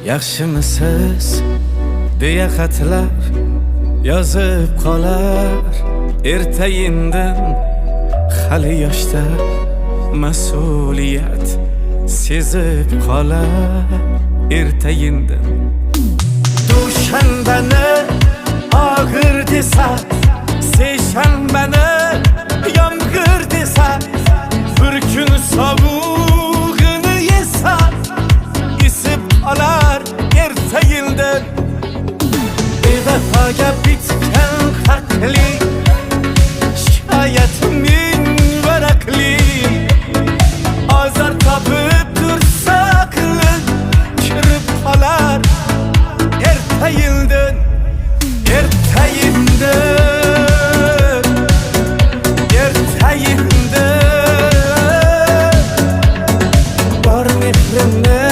Yaxshimisiz deya xatlar yozib qolar ertayindan hali yoshda mas'uliyat sezib qolar ertayindan dushanbani og'ir desa seshanbani yomg'ir desa bir kun sovug'ini yesa isib olar ertayindan bevafoga bitgan haqli